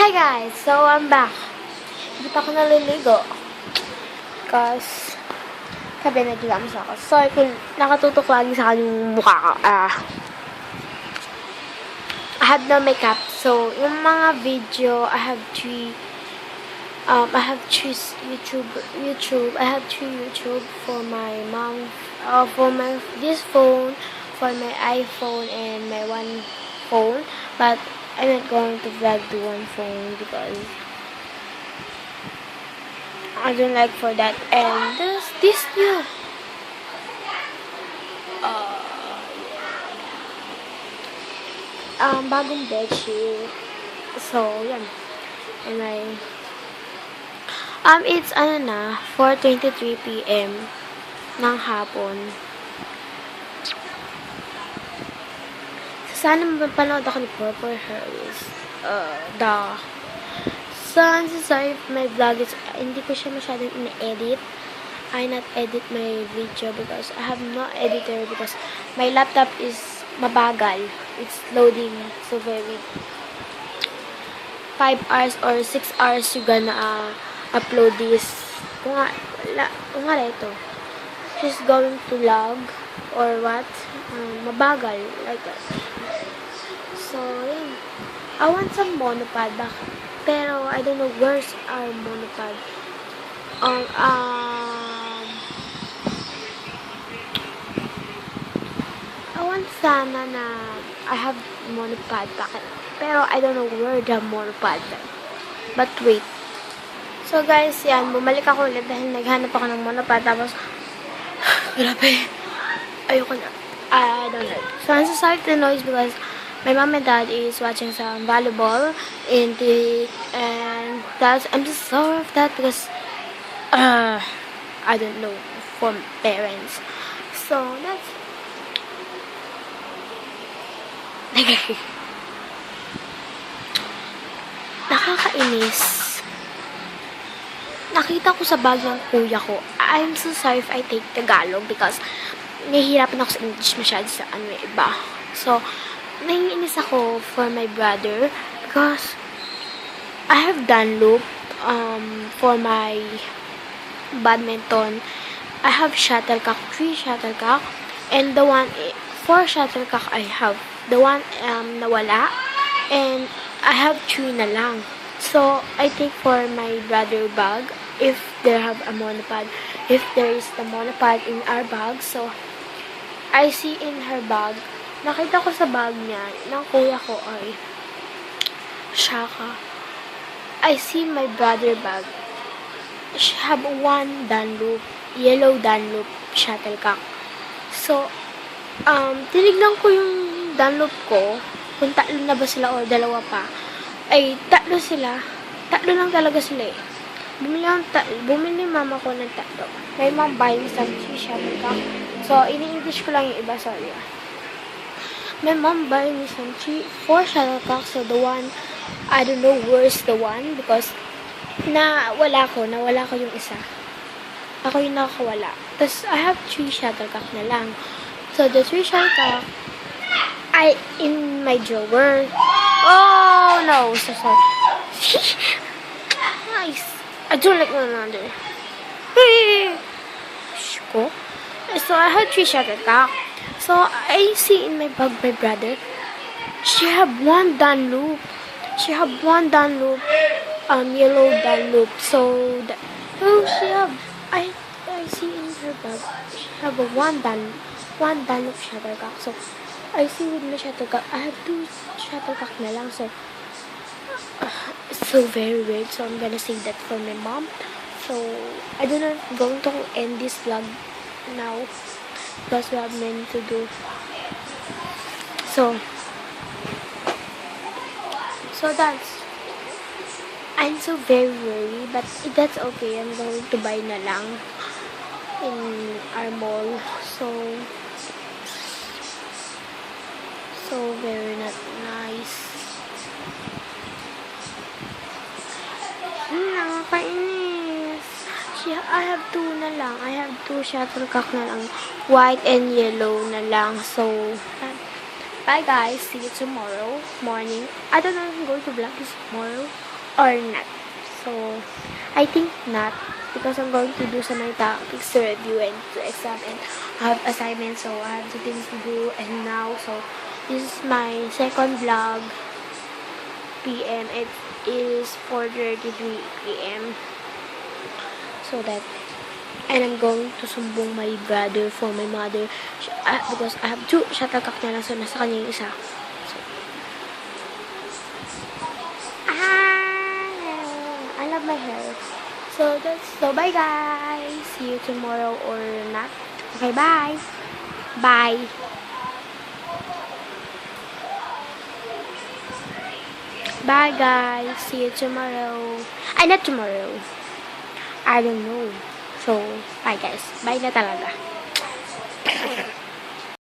Hi guys! So, I'm back. Hindi pa ako naliligo. Because, sabi nag-exams ako. So, kung nakatutok lagi sa akin yung mukha ko. I have no makeup. So, yung mga video, I have three YouTube. I have three YouTube for my mom, for this phone, for my iPhone, and my one phone. But I'm not going to vlog the one phone because I don't like for that. And there's this new bagong bedsheet. So, yan. And it's 4:23 PM ng hapon. Sana mapanood ako ni Purple Harris. Sorry if my vlog is, hindi ko siya masyadong ina-edit. I not edit my video because I have no editor because my laptop is mabagal. It's loading so very 5 hours or 6 hours you're gonna upload this. Kung nga ito. She's going to lag or what? Mabagal. Like that. So, yun. I want some monopod back. Pero, I don't know where's our monopod. I want sana na I have monopod back. Pero, I don't know where the monopod. But, wait. So, guys, yan. Bumalik ako ulit dahil naghanap ako ng monopod. Tapos, grabe. Ayoko na. I don't know. So, I'm so sorry to the noise because my mom and dad is watching some volleyball and I'm just sorry of that because I don't know for parents. So that's nakakainis. Nakita ko sa bag ng kuya ko. I'm so sorry if I take Tagalog because nahihirapan ako sa English masyado sa iba. So, naiinis ako for my brother because I have Dunlop for my badminton. I have shuttlecock, 3 shuttlecock, and the one 4 shuttlecock I have. The one nawala, and I have 3 na lang. So I think for my brother bag, if they have a monopod, if there is the monopod in our bag, so I see in her bag. Nakita ko sa bag niya, ng kuya ko ay, Shaka. I see my brother bag. She have one Dunlop, yellow Dunlop shuttlecock. So, tinignan ko yung Dunlop ko, kung tatlo na ba sila o dalawa pa. Ay, tatlo sila. Tatlo lang talaga sila eh. Bumili mama ko ng tatlo. My mom buy me some shuttlecock. So, ini-English ko lang yung iba, sorry. My mom buy me some 4 shuttlecocks. So, the one, I don't know where's the one because nawala ko yung isa. Ako yung nakawala. Tapos, I have 3 shuttlecock na lang. So, the 3 shuttlecock, in my drawer. Oh, no. So, sorry. Nice. I don't like one another. Shko. So, I had 3 shuttlecock. So, I see in my bag my brother, she have one Dunlop. She have one Dunlop, yellow Dunlop. So, she have, I see in her bag, she have one Dunlop shuttlecock. So, I see with my shuttlecock, I have 2 shuttlecock na lang. So, so very weird. So, I'm gonna say that for my mom. So, I don't know if I'm going to end this vlog now. Because we have many to do. So that's, I'm so very worried, but that's okay. I'm going to buy na lang in our mall. So very not nice. Nakakainis. I have 2 na lang. I have 2 shuttlecock na lang. White and yellow na lang. So, bye guys. See you tomorrow morning. I don't know if I'm going to vlog this tomorrow or not. So, I think not because I'm going to do some my topics to review and to exam and have assignments, so I have some things to do and now. So, this is my second vlog PM. It is 4:33 PM. So that, and I'm going to sumbong my brother for my mother because I have two shuttlecock na lang, so nasa kanya yung isa. So, I love my hair. So bye guys. See you tomorrow or not. Okay, bye. Bye. Bye guys. See you tomorrow. Not tomorrow. I don't know. So, bye guys. Bye na talaga.